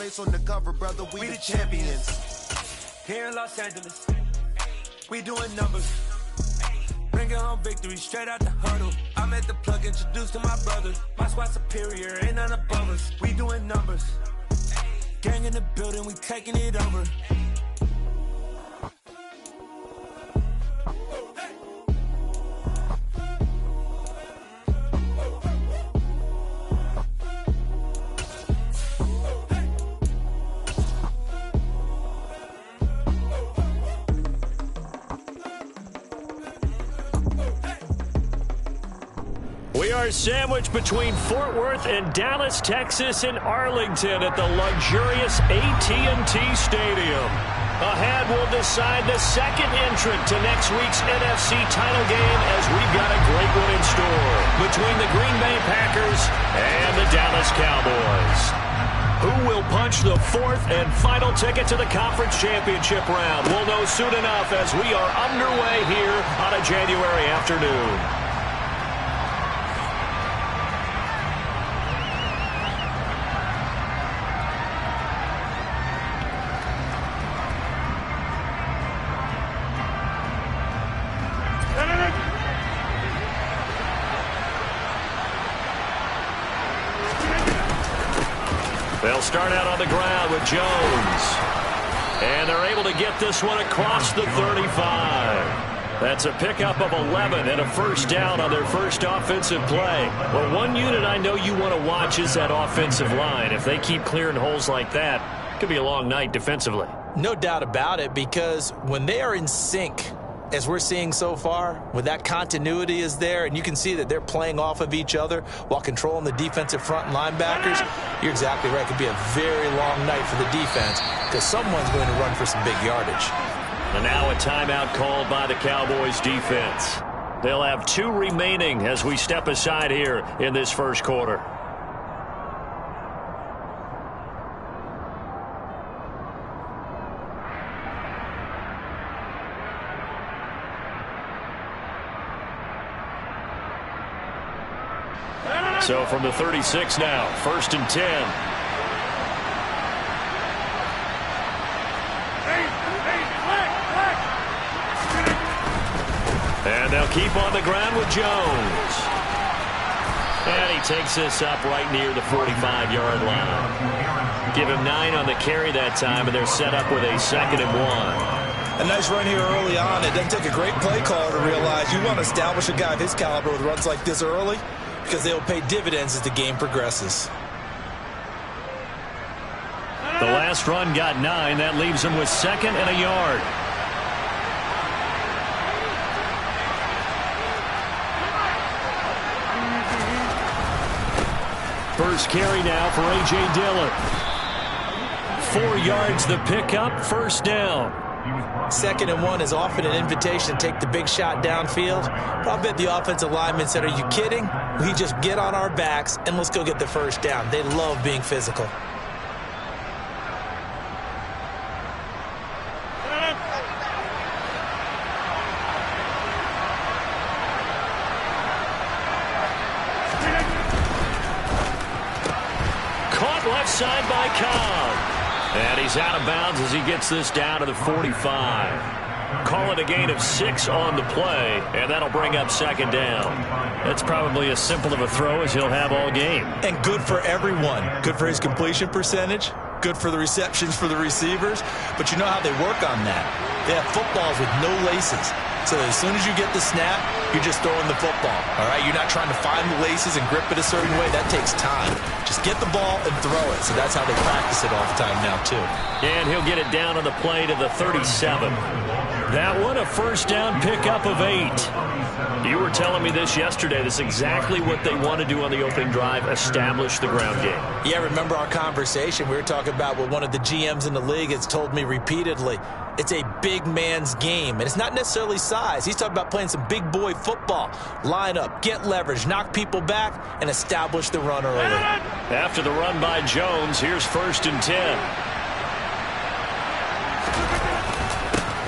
face on the cover, brother, we the champions. Here in Los Angeles, we doing numbers. Bringing home victory straight out the huddle. I'm at the plug, introduced to my brothers. My squad superior, ain't none above us. We doing numbers. Gang in the building, we taking it over. We are sandwiched between Fort Worth and Dallas, Texas, and Arlington at the luxurious AT&T Stadium. A hand will decide the second entrant to next week's NFC title game as we've got a great one in store between the Green Bay Packers and the Dallas Cowboys. Who will punch the fourth and final ticket to the conference championship round? We'll know soon enough as we are underway here on a January afternoon. They'll start out on the ground with Jones. And they're able to get this one across the 35. That's a pickup of 11 and a first down on their first offensive play. Well, one unit I know you want to watch is that offensive line. If they keep clearing holes like that, it could be a long night defensively. No doubt about it, because when they are in sync, as we're seeing so far, when that continuity is there and you can see that they're playing off of each other while controlling the defensive front and linebackers, you're exactly right. It could be a very long night for the defense because someone's going to run for some big yardage. And now a timeout called by the Cowboys defense. They'll have 2 remaining as we step aside here in this first quarter. So from the 36 now, 1st and 10. And they'll keep on the ground with Jones. And he takes this up right near the 45-yard line. Give him 9 on the carry that time, and they're set up with a 2nd and 1. A nice run here early on. It doesn't take a great play caller to realize you want to establish a guy of his caliber with runs like this early, because they will pay dividends as the game progresses. The last run got 9. That leaves him with 2nd and a yard. First carry now for A.J. Dillon. 4 yards the pickup, first down. 2nd and 1 is often an invitation to take the big shot downfield. But I'll bet the offensive lineman said, are you kidding? We just get on our backs and let's go get the first down. They love being physical. Caught left side by Cobb. And he's out of bounds as he gets this down to the 45. Call it a gain of 6 on the play, and that'll bring up 2nd down. That's probably as simple of a throw as he'll have all game. And good for everyone. Good for his completion percentage. Good for the receptions for the receivers. But you know how they work on that. They have footballs with no laces. So as soon as you get the snap, you're just throwing the football. All right, you're not trying to find the laces and grip it a certain way. That takes time. Just get the ball and throw it. So that's how they practice it all the time now, too. And he'll get it down on the play to the 37. That one, a first down pickup of 8. You were telling me this yesterday. This is exactly what they want to do on the opening drive, establish the ground game. Yeah, remember our conversation? We were talking about what one of the GMs in the league has told me repeatedly. It's a big man's game, and it's not necessarily size. He's talking about playing some big boy football. Line up, get leverage, knock people back, and establish the run early. After the run by Jones, here's 1st and 10.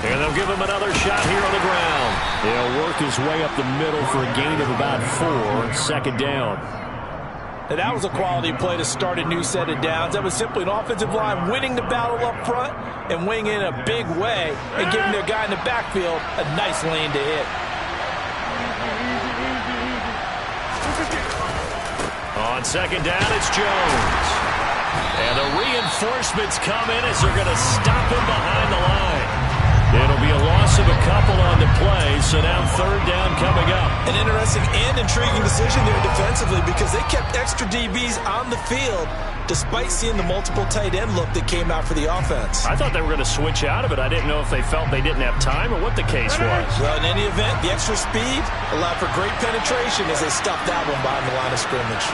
And they'll give him another shot here on the ground. He'll work his way up the middle for a gain of about 4, 2nd down. And that was a quality play to start a new set of downs. That was simply an offensive line winning the battle up front and winning in a big way and giving their guy in the backfield a nice lane to hit. On second down, it's Jones. And the reinforcements come in as they're going to stop him behind the line. It'll be a loss of a couple on the play, so now third down coming up. An interesting and intriguing decision there defensively because they kept extra DBs on the field despite seeing the multiple tight end look that came out for the offense. I thought they were going to switch out of it. I didn't know if they felt they didn't have time or what the case was. Well, in any event, the extra speed allowed for great penetration as they stuffed that one behind the line of scrimmage.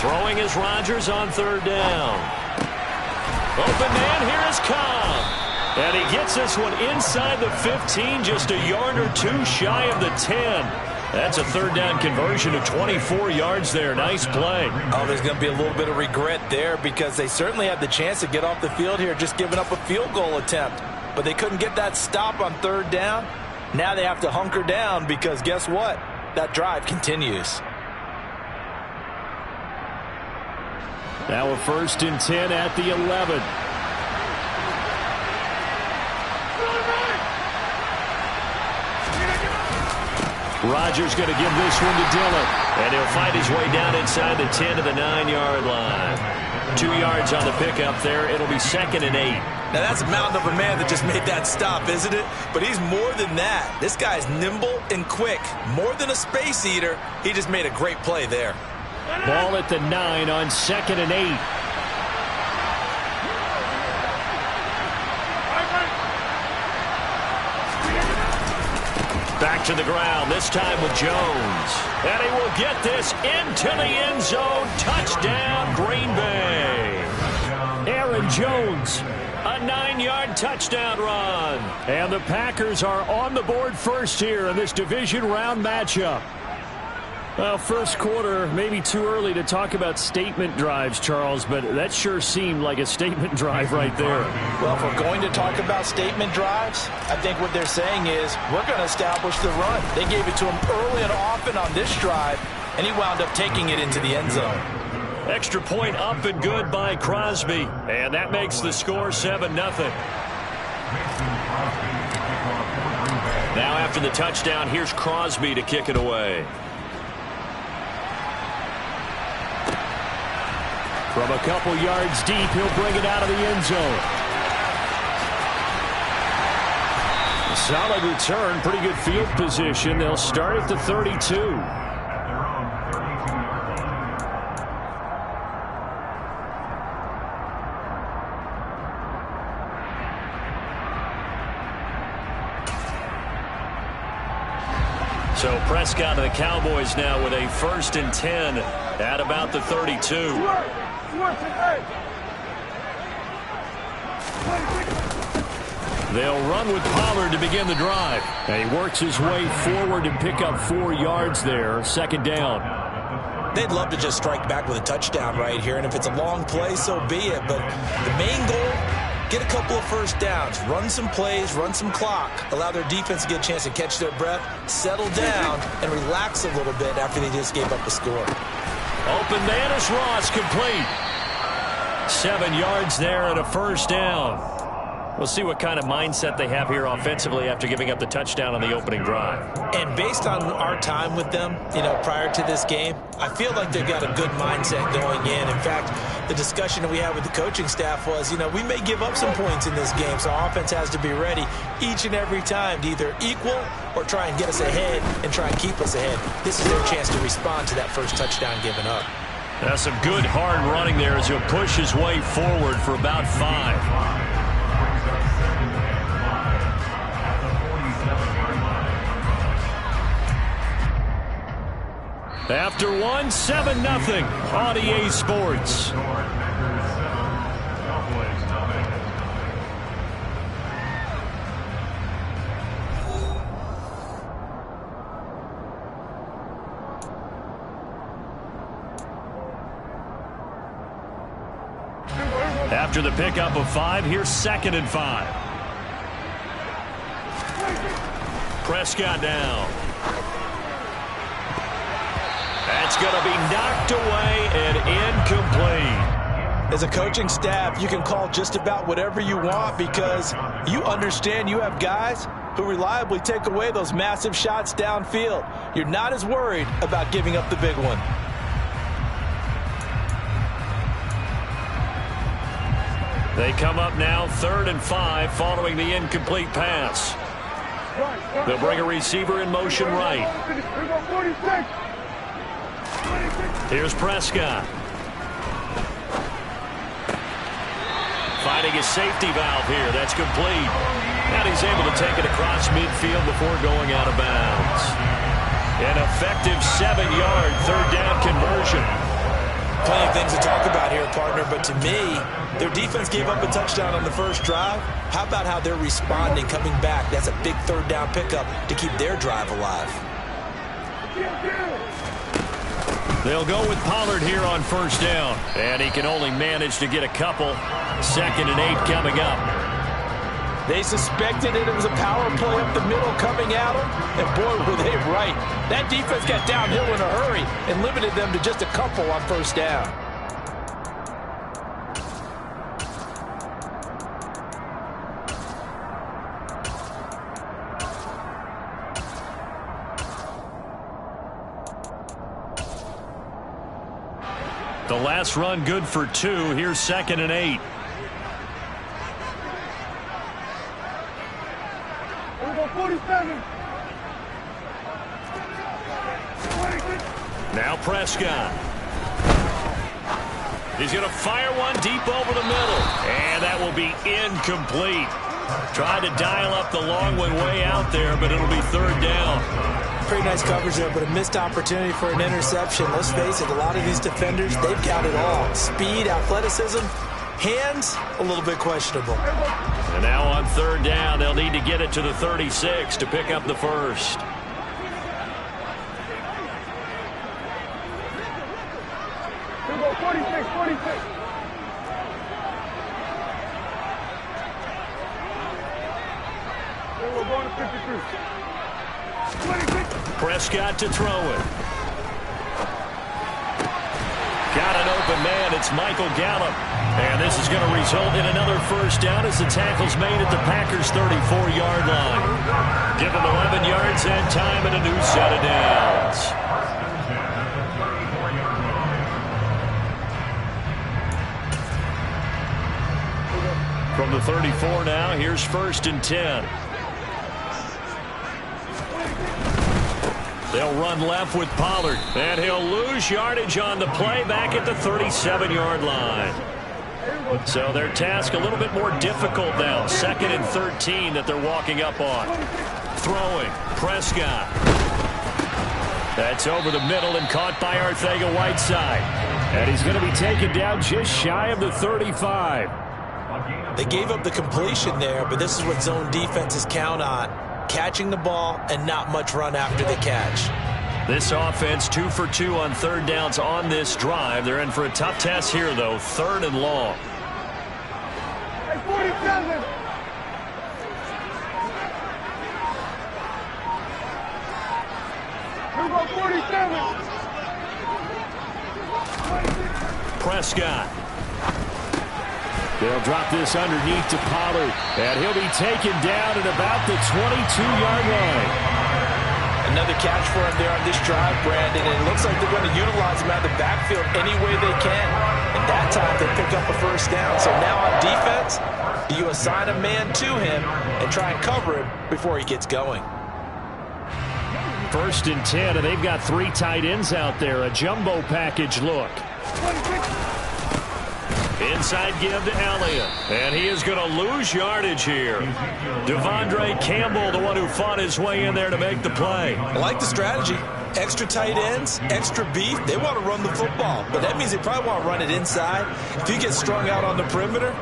Throwing is Rodgers on third down. Open man, here is Cobb. And he gets this one inside the 15, just a yard or two shy of the 10. That's a third down conversion of 24 yards there. Nice play. Oh, there's going to be a little bit of regret there because they certainly had the chance to get off the field here, just giving up a field goal attempt. But they couldn't get that stop on third down. Now they have to hunker down because guess what? That drive continues. Now a 1st and 10 at the 11. Rodgers going to give this one to Dillon. And he'll find his way down inside the 10 to the 9-yard line. 2 yards on the pickup there. It'll be 2nd and 8. Now that's a mountain of a man that just made that stop, isn't it? But he's more than that. This guy's nimble and quick. More than a space eater. He just made a great play there. Ball at the 9 on 2nd and 8. Back to the ground, this time with Jones. And he will get this into the end zone. Touchdown, Green Bay. Aaron Jones, a 9-yard touchdown run. And the Packers are on the board first here in this division round matchup. Well, first quarter, maybe too early to talk about statement drives, Charles, but that sure seemed like a statement drive right there. Well, if we're going to talk about statement drives, I think what they're saying is we're going to establish the run. They gave it to him early and often on this drive, and he wound up taking it into the end zone. Extra point up and good by Crosby, and that makes the score 7-0. Now after the touchdown, here's Crosby to kick it away. From a couple yards deep, he'll bring it out of the end zone. A solid return, pretty good field position. They'll start at the 32. So Prescott and the Cowboys now with a 1st and 10 at about the 32. They'll run with Pollard to begin the drive. And he works his way forward and pick up 4 yards there. 2nd down. They'd love to just strike back with a touchdown right here, and if it's a long play, so be it. But the main goal, get a couple of first downs, run some plays, run some clock, allow their defense to get a chance to catch their breath, settle down, and relax a little bit after they just gave up a score. Open man is Ross, complete. 7 yards there and a 1st down. We'll see what kind of mindset they have here offensively after giving up the touchdown on the opening drive. And based on our time with them, prior to this game, I feel like they've got a good mindset going in. In fact, the discussion that we had with the coaching staff was, we may give up some points in this game, so our offense has to be ready each and every time to either equal or try and get us ahead and try and keep us ahead. This is their chance to respond to that first touchdown given up. That's some good hard running there as he'll push his way forward for about 5. After 1, 7-0 on EA Sports. After the pickup of 5, here's 2nd and 5. Prescott down. It's going to be knocked away and incomplete. As a coaching staff, you can call just about whatever you want because you understand you have guys who reliably take away those massive shots downfield. You're not as worried about giving up the big one. They come up now 3rd and 5 following the incomplete pass. They'll bring a receiver in motion right. Here's Prescott. Finding his safety valve here. That's complete. And he's able to take it across midfield before going out of bounds. An effective 7-yard third down conversion. Plenty of things to talk about here, partner, but to me, their defense gave up a touchdown on the first drive. How about how they're responding, coming back? That's a big third down pickup to keep their drive alive. They'll go with Pollard here on first down, and he can only manage to get a couple. 2nd and 8 coming up. They suspected it was a power play up the middle coming at them, and boy, were they right. That defense got downhill in a hurry and limited them to just a couple on first down. The last run good for 2. Here's 2nd and 8. Now Prescott. He's going to fire one deep over the middle. And that will be incomplete. Tried to dial up the long one way out there, but it'll be 3rd down. Pretty nice coverage there, but a missed opportunity for an interception. Let's face it, a lot of these defenders, they've got it all. Speed, athleticism, hands, a little bit questionable. And now on 3rd down, they'll need to get it to the 36 to pick up the first. Prescott to throw it. Got an open man. It's Michael Gallup. And this is going to result in another first down as the tackle's made at the Packers' 34-yard line. Give them 11 yards and time and a new set of downs. From the 34 now, here's 1st and 10. They'll run left with Pollard, and he'll lose yardage on the play back at the 37-yard line. So their task a little bit more difficult now. 2nd and 13 that they're walking up on. Throwing, Prescott. That's over the middle and caught by Arcega-Whiteside. And he's going to be taken down just shy of the 35. They gave up the completion there, but this is what zone defenses count on. Catching the ball and not much run after the catch. This offense 2 for 2 on 3rd downs on this drive. They're in for a tough test here, though. 3rd and long. Prescott. They'll drop this underneath to Pollard, and he'll be taken down at about the 22-yard line. Another catch for him there on this drive, Brandon, and it looks like they're going to utilize him out of the backfield any way they can. And that time they pick up a first down. So now on defense, do you assign a man to him and try and cover him before he gets going? 1st and 10, and they've got 3 tight ends out there. A jumbo package look. Inside give to Elliott, and he is going to lose yardage here. Devondre Campbell, the one who fought his way in there to make the play. I like the strategy. Extra tight ends, extra beef. They want to run the football, but that means they probably want to run it inside. If you get strung out on the perimeter,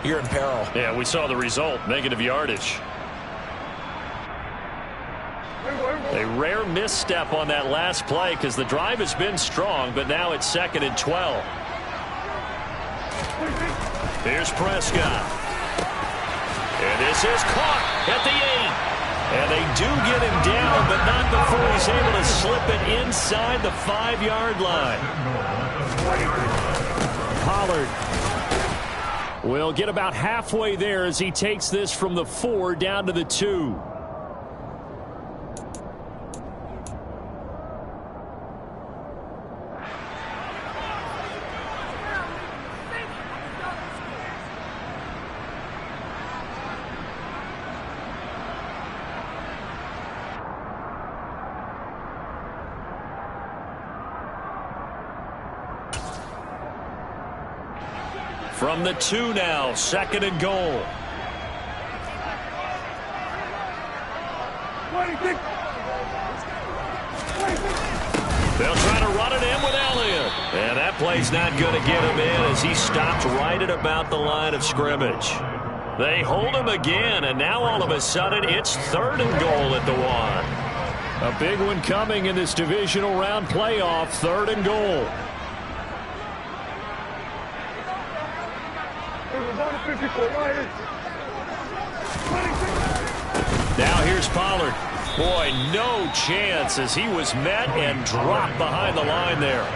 you're in peril. Yeah, we saw the result, negative yardage. A rare misstep on that last play because the drive has been strong, but now it's 2nd and 12. Here's Prescott. And this is caught at the 8. And they do get him down, but not before he's able to slip it inside the 5-yard line. Pollard will get about halfway there as he takes this from the 4 down to the 2. From the 2 now, 2nd and goal. They'll try to run it in with Elliott. And that play's not going to get him in as he stopped right at about the line of scrimmage. They hold him again, and now all of a sudden it's 3rd and goal at the 1. A big one coming in this divisional round playoff, 3rd and goal. Now here's Pollard. Boy, no chance as he was met and dropped behind the line there.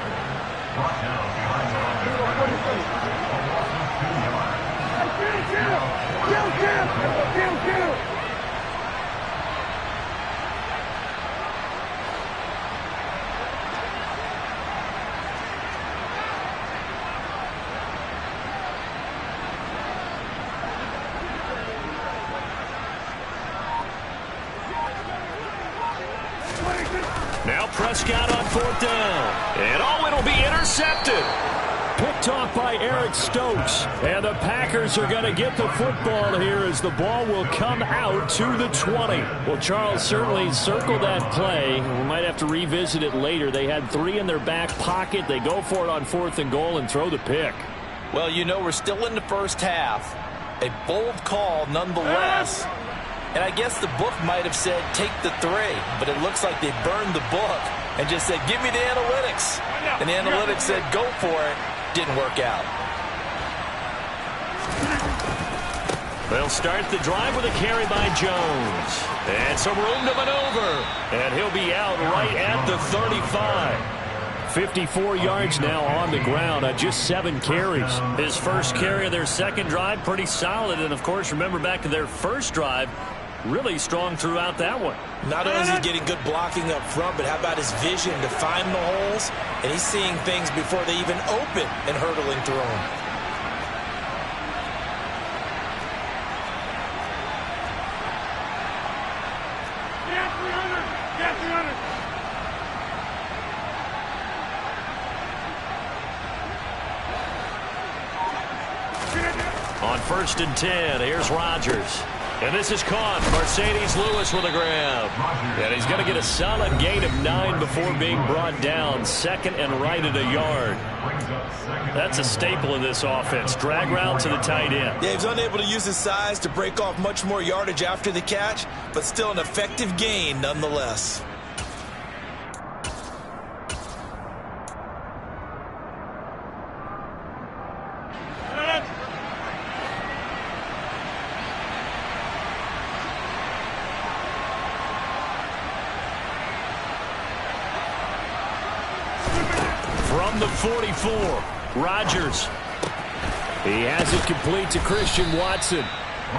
Now Prescott on 4th down. And it'll be intercepted. Picked off by Eric Stokes. And the Packers are going to get the football here as the ball will come out to the 20. Well, Charles certainly circled that play. We might have to revisit it later. They had 3 in their back pocket. They go for it on 4th and goal and throw the pick. Well, you know, we're still in the first half. A bold call nonetheless. And I guess the book might have said take the 3, but it looks like they burned the book and just said give me the analytics. And the analytics said go for it. Didn't work out. They'll start the drive with a carry by Jones. And some room to maneuver. And he'll be out right at the 35. 54 yards now on the ground on just 7 carries. His first carry of their second drive, pretty solid. And, of course, remember back to their first drive, really strong throughout that one. Not only is he getting good blocking up front, but how about his vision to find the holes? And he's seeing things before they even open and hurtling through them. On 1st and 10, here's Rodgers. And this is caught. Mercedes Lewis with a grab. And he's going to get a solid gain of 9 before being brought down. 2nd and right at a yard. That's a staple in this offense. Drag route to the tight end. Yeah, he's unable to use his size to break off much more yardage after the catch, but still an effective gain nonetheless. From the 44, Rodgers. He has it complete to Christian Watson.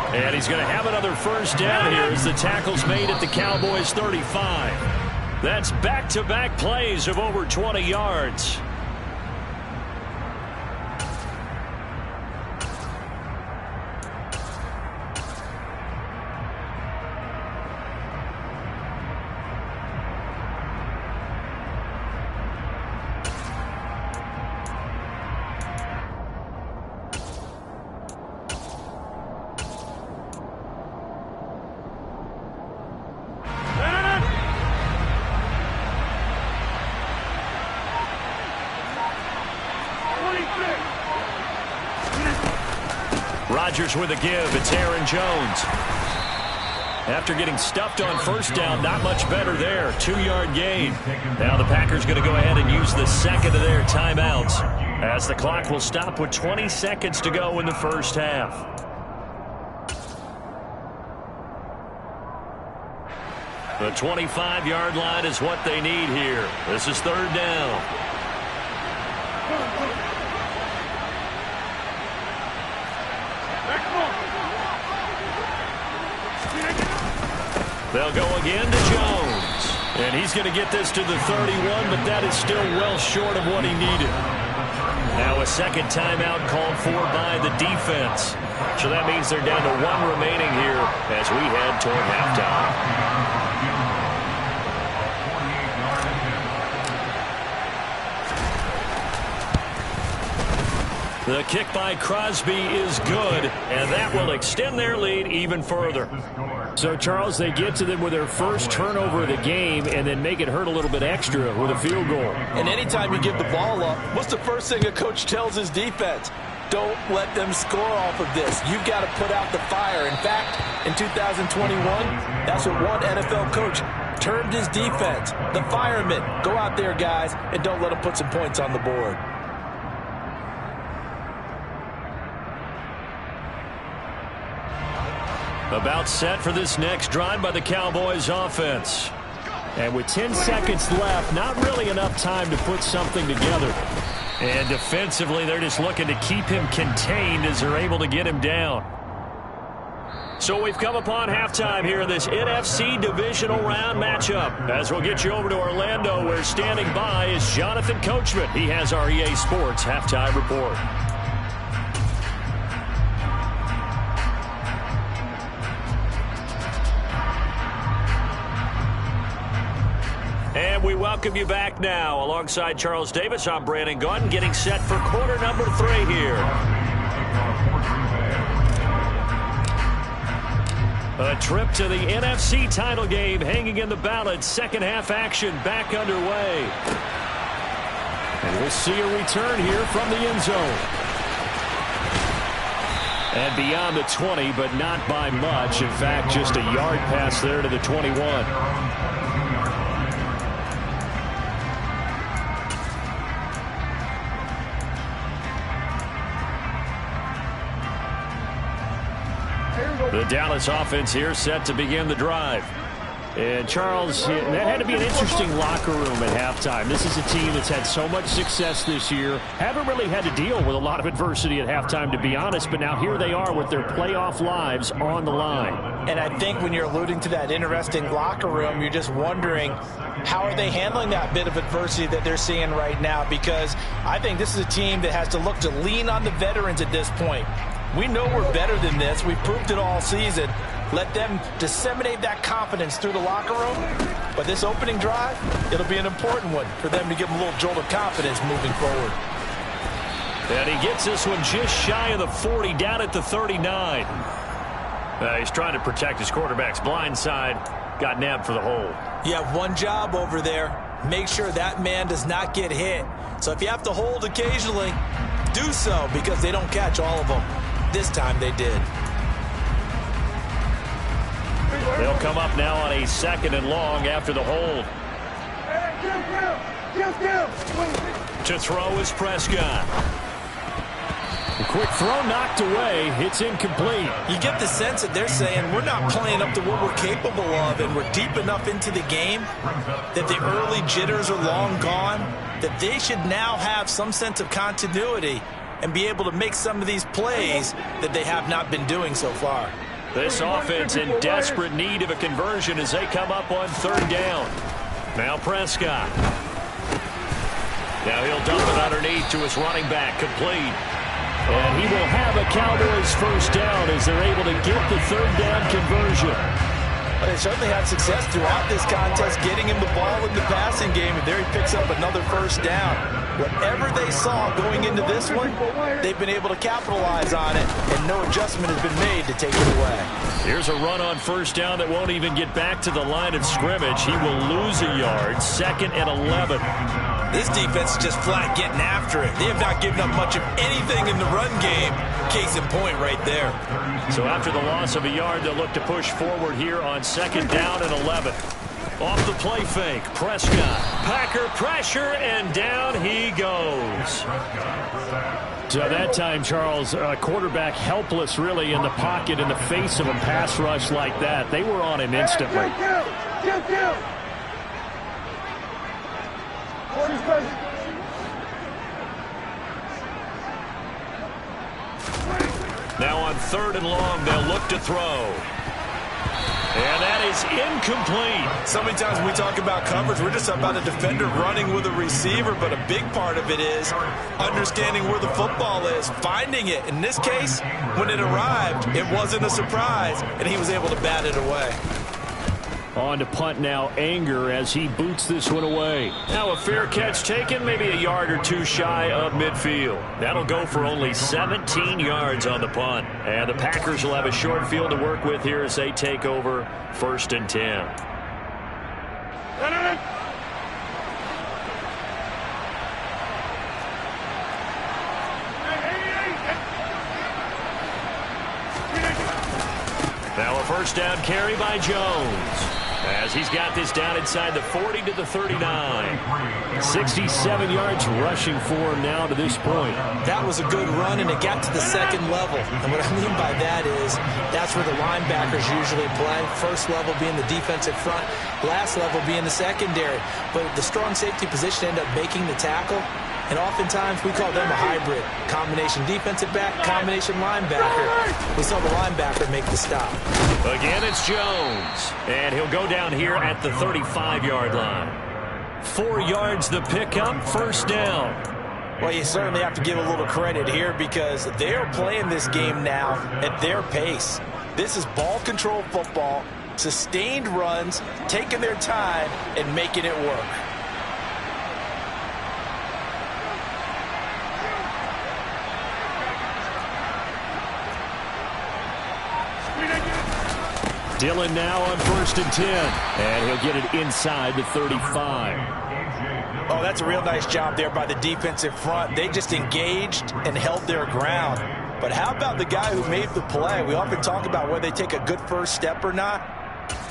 And he's going to have another first down here as the tackle's made at the Cowboys' 35. That's back-to-back plays of over 20 yards. Rodgers with a give. It's Aaron Jones. After getting stuffed on first down, not much better there. 2-yard gain. Now the Packers going to go ahead and use the second of their timeouts as the clock will stop with 20 seconds to go in the first half. The 25-yard line is what they need here. This is third down. They'll go again to Jones. And he's going to get this to the 31, but that is still well short of what he needed. Now a second timeout called for by the defense. So that means they're down to one remaining here as we head toward halftime. The kick by Crosby is good, and that will extend their lead even further. So, Charles, they get to them with their first turnover of the game and then make it hurt a little bit extra with a field goal. And anytime you give the ball up, what's the first thing a coach tells his defense? Don't let them score off of this. You've got to put out the fire. In fact, in 2021, that's what one NFL coach termed his defense. The firemen. Go out there, guys, and don't let them put some points on the board. About set for this next drive by the Cowboys offense. And with 10 seconds left, not really enough time to put something together. And defensively, they're just looking to keep him contained as they're able to get him down. So we've come upon halftime here in this NFC divisional round matchup. As we'll get you over to Orlando, where standing by is Jonathan Coachman. He has our EA Sports halftime report. And we welcome you back now. Alongside Charles Davis, I'm Brandon Gunn, getting set for quarter number 3 here. A trip to the NFC title game hanging in the balance. Second half action back underway. And we'll see a return here from the end zone. And beyond the 20, but not by much. In fact, just a yard pass there to the 21. The Dallas offense here set to begin the drive. And Charles, that had to be an interesting locker room at halftime. This is a team that's had so much success this year. Haven't really had to deal with a lot of adversity at halftime, to be honest. But now here they are with their playoff lives on the line. And I think when you're alluding to that interesting locker room, you're just wondering, how are they handling that bit of adversity that they're seeing right now? Because I think this is a team that has to look to lean on the veterans at this point. We know we're better than this. We've proved it all season. Let them disseminate that confidence through the locker room. But this opening drive, it'll be an important one for them to give them a little jolt of confidence moving forward. And he gets this one just shy of the 40, down at the 39. He's trying to protect his quarterback's blind side. Got nabbed for the hold. You have one job over there. Make sure that man does not get hit. So if you have to hold occasionally, do so, because they don't catch all of them. This time they did. They'll come up now on a 2nd and long after the hold. To throw is Prescott. A quick throw knocked away. It's incomplete. You get the sense that they're saying we're not playing up to what we're capable of, and we're deep enough into the game that the early jitters are long gone, that they should now have some sense of continuity and be able to make some of these plays that they have not been doing so far. This offense in desperate need of a conversion as they come up on 3rd down. Now Prescott. Now he'll dump it underneath to his running back, complete. And he will have a Cowboys first down as they're able to get the 3rd down conversion. But they certainly had success throughout this contest, getting him the ball in the passing game, and there he picks up another first down. Whatever they saw going into this one, they've been able to capitalize on it, and no adjustment has been made to take it away. Here's a run on 1st down that won't even get back to the line of scrimmage. He will lose a yard. 2nd and 11. This defense is just flat getting after it. They have not given up much of anything in the run game. Case in point right there. So after the loss of a yard, they'll look to push forward here on 2nd down and 11. Off the play fake, Prescott. Packer pressure, and down he goes. So that time, Charles, quarterback helpless really in the pocket in the face of a pass rush like that. They were on him instantly. Now on 3rd and long, they'll look to throw. And that is incomplete. So many times when we talk about coverage, we're just about a defender running with a receiver, but a big part of it is understanding where the football is, finding it. In this case, when it arrived, it wasn't a surprise, and he was able to bat it away. On to punt now, Anger, as he boots this one away. Now a fair catch taken, maybe a yard or two shy of midfield. That'll go for only 17 yards on the punt. And the Packers will have a short field to work with here as they take over 1st and 10. Now a 1st down carry by Jones, as he's got this down inside the 40 to the 39. 67 yards rushing for him now to this point. That was a good run, and it got to the 2nd level. And what I mean by that is that's where the linebackers usually play. 1st level being the defensive front, last level being the secondary. But the strong safety position ended up making the tackle. And oftentimes we call them a hybrid. Combination defensive back, combination linebacker. We saw the linebacker make the stop. Again, it's Jones. And he'll go down here at the 35-yard line. 4 yards the pickup, 1st down. Well, you certainly have to give a little credit here because they are playing this game now at their pace. This is ball control football, sustained runs, taking their time, and making it work. Dillon now on 1st and 10. And he'll get it inside the 35. Oh, that's a real nice job there by the defensive front. They just engaged and held their ground. But how about the guy who made the play? We often talk about whether they take a good first step or not.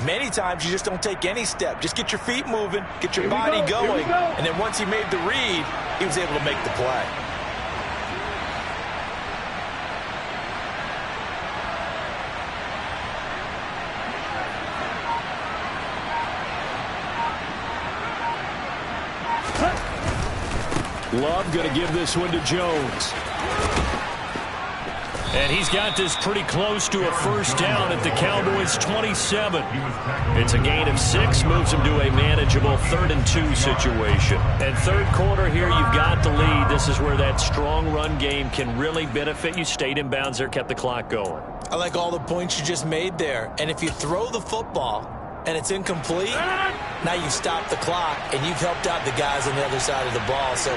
Many times you just don't take any step. Just get your feet moving, get your body going. And then once he made the read, he was able to make the play. Love going to give this one to Jones. And he's got this pretty close to a 1st down at the Cowboys' 27. It's a gain of 6, moves him to a manageable 3rd and 2 situation. And 3rd quarter here, you've got the lead. This is where that strong run game can really benefit you. Stayed in bounds there, kept the clock going. I like all the points you just made there. And if you throw the football and it's incomplete, now you've stopped the clock and you've helped out the guys on the other side of the ball. So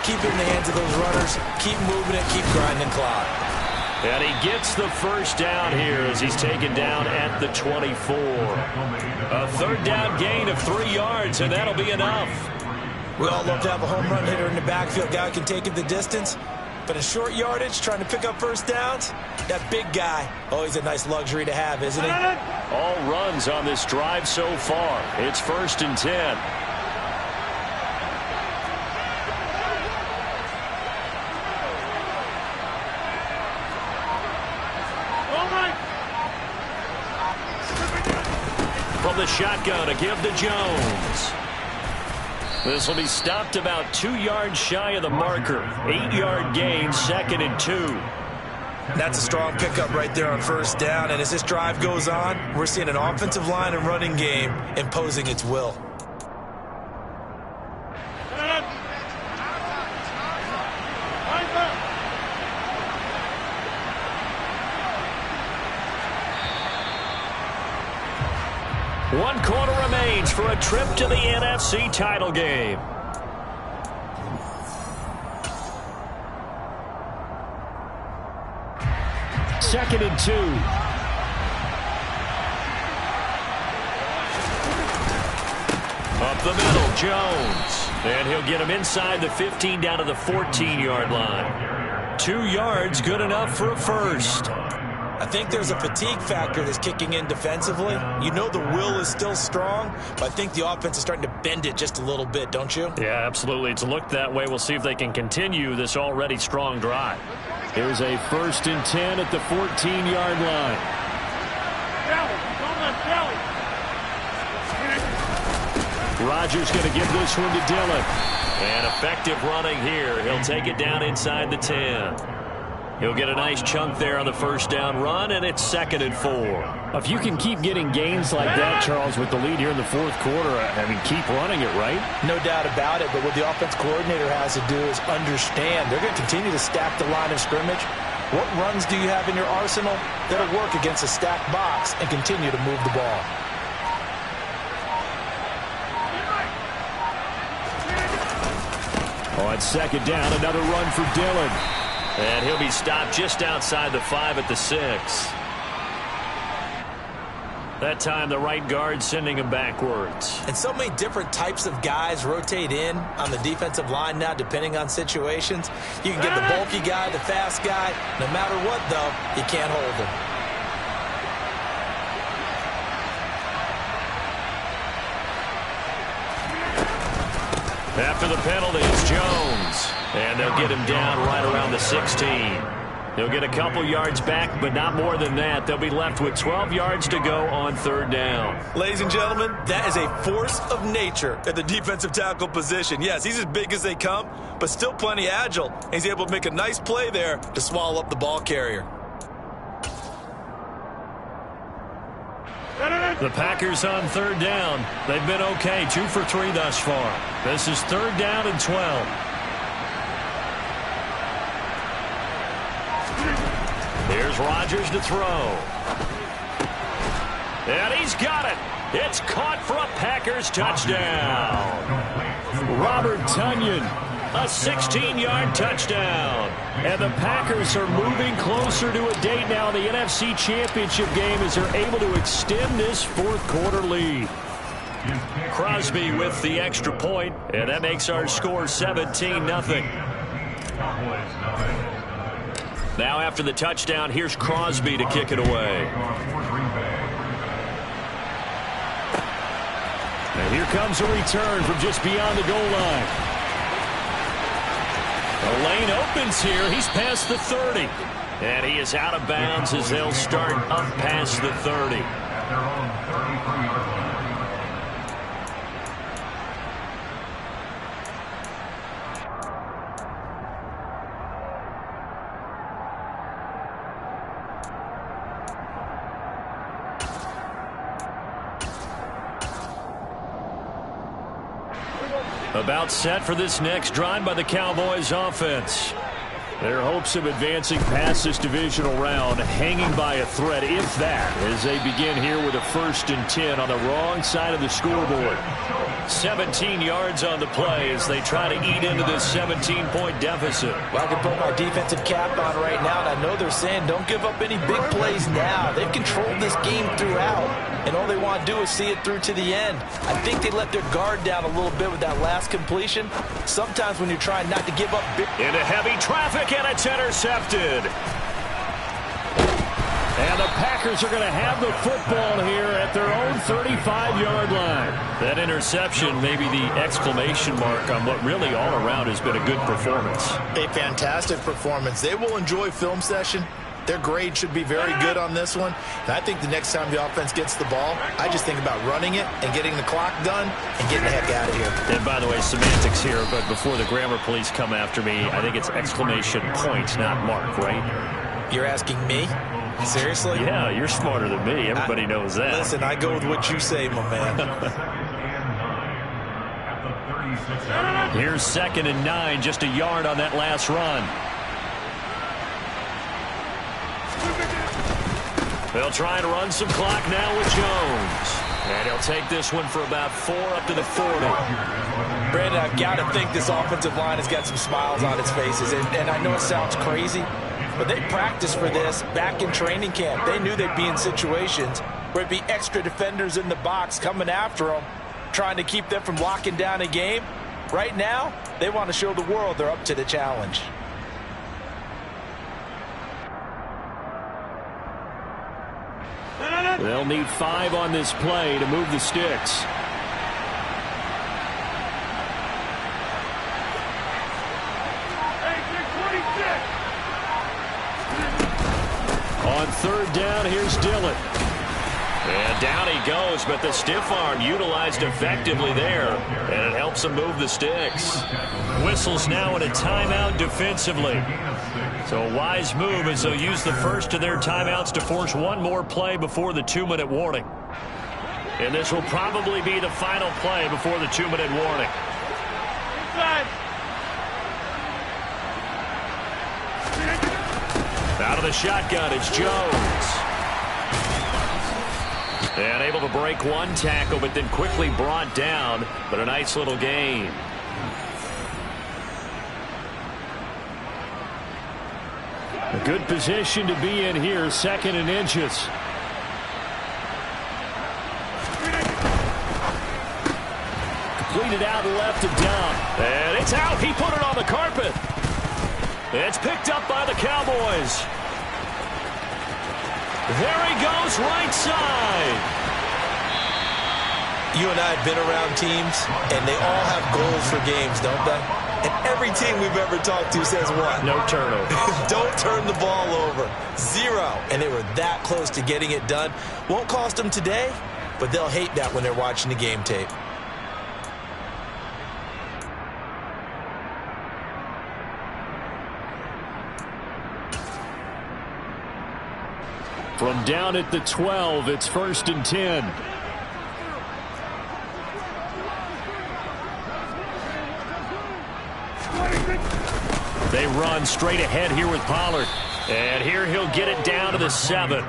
keep it in the hands of those runners, keep moving it, keep grinding clock. And he gets the 1st down here as he's taken down at the 24. A 3rd down gain of 3 yards, and that'll be enough. We all love to have a home run hitter in the backfield, guy who can take it the distance. But in short yardage, trying to pick up 1st downs, that big guy, always a nice luxury to have, isn't he? All runs on this drive so far. It's 1st and 10. From the shotgun, a give to Jones. This will be stopped about 2 yards shy of the marker. 8-yard gain, 2nd and 2. That's a strong pickup right there on 1st down. And as this drive goes on, we're seeing an offensive line and running game imposing its will. One quarter remains for a trip to the NFC title game. Second and 2. Up the middle, Jones. And he'll get him inside the 15 down to the 14-yard line. 2 yards, good enough for a first. I think there's a fatigue factor that's kicking in defensively. You know the will is still strong, but I think the offense is starting to bend it just a little bit, don't you? Yeah, absolutely. It's looked that way. We'll see if they can continue this already strong drive. Here's a 1st and 10 at the 14-yard line. Rodgers going to give this one to Dillon. And effective running here. He'll take it down inside the 10. He'll get a nice chunk there on the first down run, and it's 2nd and 4. If you can keep getting gains like that, Charles, with the lead here in the fourth quarter, I mean, keep running it, right? No doubt about it, but what the offense coordinator has to do is understand they're going to continue to stack the line of scrimmage. What runs do you have in your arsenal that'll work against a stacked box and continue to move the ball? On 2nd down, another run for Dillon. And he'll be stopped just outside the 5 at the 6. That time, the right guard sending him backwards. And so many different types of guys rotate in on the defensive line now, depending on situations. You can get the bulky guy, the fast guy. No matter what, though, you can't hold him. After the penalty, it's Jones. And they'll get him down right around the 16. They'll get a couple yards back, but not more than that. They'll be left with 12 yards to go on 3rd down. Ladies and gentlemen, that is a force of nature at the defensive tackle position. Yes, he's as big as they come, but still plenty agile. And he's able to make a nice play there to swallow up the ball carrier. The Packers on 3rd down. They've been okay, 2 for 3 thus far. This is 3rd down and 12. Here's Rodgers to throw. And he's got it. It's caught for a Packers touchdown. Robert Tonyan, a 16-yard touchdown. And the Packers are moving closer to a date now in the NFC Championship game as they're able to extend this fourth quarter lead. Crosby with the extra point, and that makes our score 17-0. Now after the touchdown, here's Crosby to kick it away. And here comes a return from just beyond the goal line. The lane opens here. He's past the 30. And he is out of bounds as they'll start up past the 30. About set for this next drive by the Cowboys offense. Their hopes of advancing past this divisional round hanging by a thread, if that, as they begin here with a 1st and 10 on the wrong side of the scoreboard. 17 yards on the play as they try to eat into this 17-point deficit. Well, I can put my defensive cap on right now, and I know they're saying don't give up any big plays now. They've controlled this game throughout, and all they want to do is see it through to the end. I think they let their guard down a little bit with that last completion. Sometimes when you're trying not to give up big... Into heavy traffic, and it's intercepted. And the Packers are going to have the football here at their own 35-yard line. That interception may be the exclamation mark on what really all around has been a good performance. A fantastic performance. They will enjoy film session. Their grade should be very good on this one. And I think the next time the offense gets the ball, I just think about running it and getting the clock done and getting the heck out of here. And by the way, semantics here, but before the grammar police come after me, I think it's exclamation point, not mark, right? You're asking me? Seriously? Yeah, you're smarter than me. Everybody knows that. Listen, I go with what you say, my man. Here's 2nd and 9, just a yard on that last run. They'll try and run some clock now with Jones. And he'll take this one for about 4 up to the 40. Brandon, I've got to think this offensive line has got some smiles on its faces. And I know it sounds crazy, but they practiced for this back in training camp. They knew they'd be in situations where it'd be extra defenders in the box coming after them, trying to keep them from locking down a game. Right now, they want to show the world they're up to the challenge. They'll need 5 on this play to move the sticks. On 3rd down, here's Dillon. And down he goes, but the stiff arm utilized effectively there, and it helps him move the sticks. Whistles now in a timeout defensively. So a wise move as they'll use the first of their timeouts to force one more play before the 2-minute warning. And this will probably be the final play before the 2-minute warning. Out of the shotgun, it's Jones. And able to break one tackle, but then quickly brought down. But a nice little gain. A good position to be in here, 2nd and inches. Completed out left and down. And it's out. He put it on the carpet. It's picked up by the Cowboys. There he goes, right side. You and I have been around teams, and they all have goals for games, don't they? And every team we've ever talked to says what? No turnover. Don't turn the ball over. 0. And they were that close to getting it done. Won't cost them today, but they'll hate that when they're watching the game tape. From down at the 12, it's 1st and 10. They run straight ahead here with Pollard. And here he'll get it down to the 7.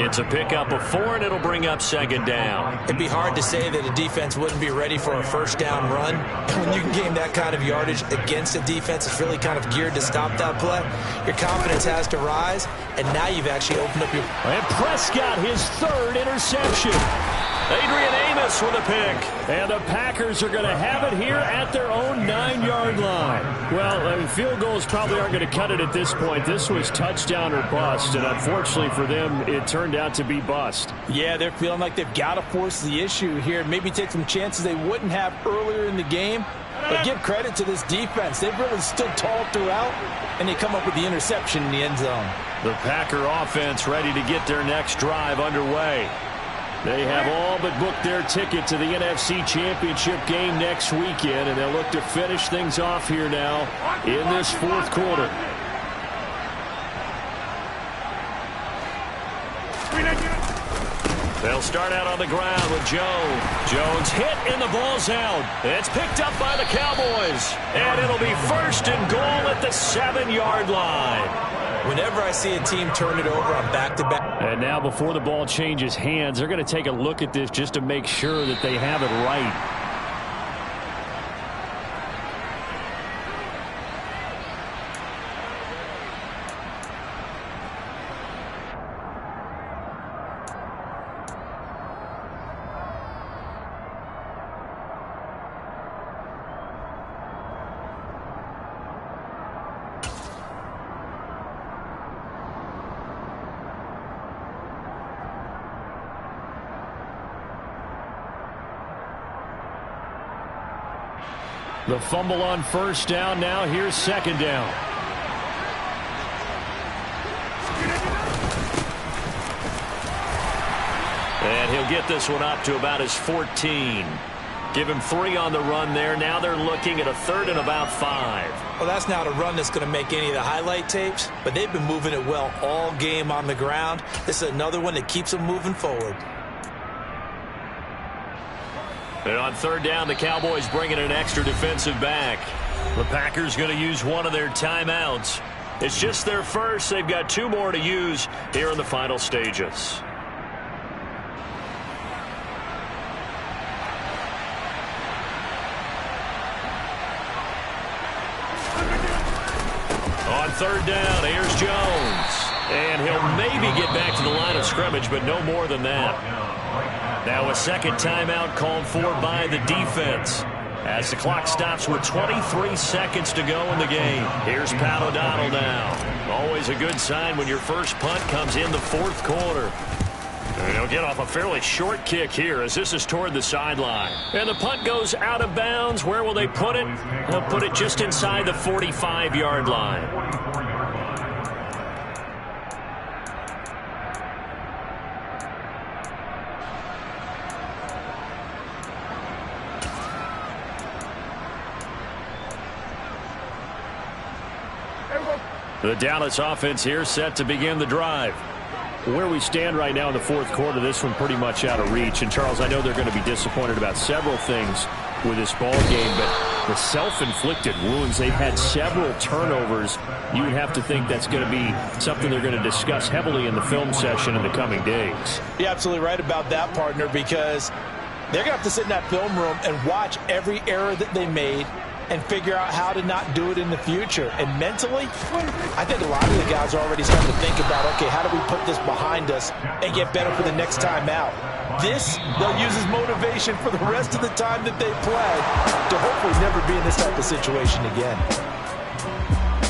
It's a pickup of 4, and it'll bring up 2nd down. It'd be hard to say that a defense wouldn't be ready for a 1st down run. And when you can gain that kind of yardage against a defense that's really kind of geared to stop that play, your confidence has to rise, and now you've actually opened up your... And Prescott, his 3rd interception. Adrian Amos with a pick. And the Packers are going to have it here at their own 9-yard line. Well, field goals probably aren't going to cut it at this point. This was touchdown or bust, and unfortunately for them, it turned out to be bust. Yeah, they're feeling like they've got to force the issue here, maybe take some chances they wouldn't have earlier in the game. But give credit to this defense. They've really stood tall throughout, and they come up with the interception in the end zone. The Packer offense ready to get their next drive underway. They have all but booked their ticket to the NFC Championship game next weekend, and they'll look to finish things off here now in this 4th quarter. They'll start out on the ground with Jones. Jones hit, and the ball's out. It's picked up by the Cowboys, and it'll be 1st and goal at the 7-yard line. Whenever I see a team turn it over on back-to-back. And now before the ball changes hands, they're going to take a look at this just to make sure that they have it right. The fumble on 1st down. Now here's 2nd down. And he'll get this one up to about his 14. Give him 3 on the run there. Now they're looking at a 3rd and about 5. Well, that's not a run that's going to make any of the highlight tapes, but they've been moving it well all game on the ground. This is another one that keeps them moving forward. And on 3rd down, the Cowboys bring in an extra defensive back. The Packers going to use one of their timeouts. It's just their first. They've got 2 more to use here in the final stages. On 3rd down, here's Jones. And he'll maybe get back to the line of scrimmage, but no more than that. Now a 2nd timeout called for by the defense as the clock stops with 23 seconds to go in the game. Here's Pat O'Donnell now. Always a good sign when your first punt comes in the 4th quarter. And he'll get off a fairly short kick here as this is toward the sideline. And the punt goes out of bounds. Where will they put it? They'll put it just inside the 45-yard line. The Dallas offense here set to begin the drive. Where we stand right now in the fourth quarter, this one pretty much out of reach. And, Charles, I know they're going to be disappointed about several things with this ball game, but the self-inflicted wounds, they've had several turnovers. You would have to think that's going to be something they're going to discuss heavily in the film session in the coming days. You're absolutely right about that, partner, because they're going to have to sit in that film room and watch every error that they made and figure out how to not do it in the future. And mentally, I think a lot of the guys are already starting to think about, okay, how do we put this behind us and get better for the next time out? This, they'll use as motivation for the rest of the time that they play to hopefully never be in this type of situation again.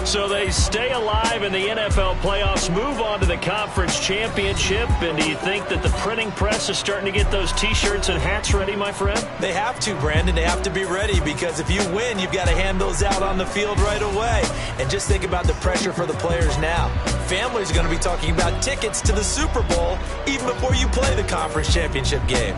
So they stay alive in the NFL playoffs, move on to the conference championship. And do you think that the printing press is starting to get those T-shirts and hats ready, my friend? They have to, Brandon. They have to be ready, because if you win, you've got to hand those out on the field right away. And just think about the pressure for the players now. Families are going to be talking about tickets to the Super Bowl even before you play the conference championship game.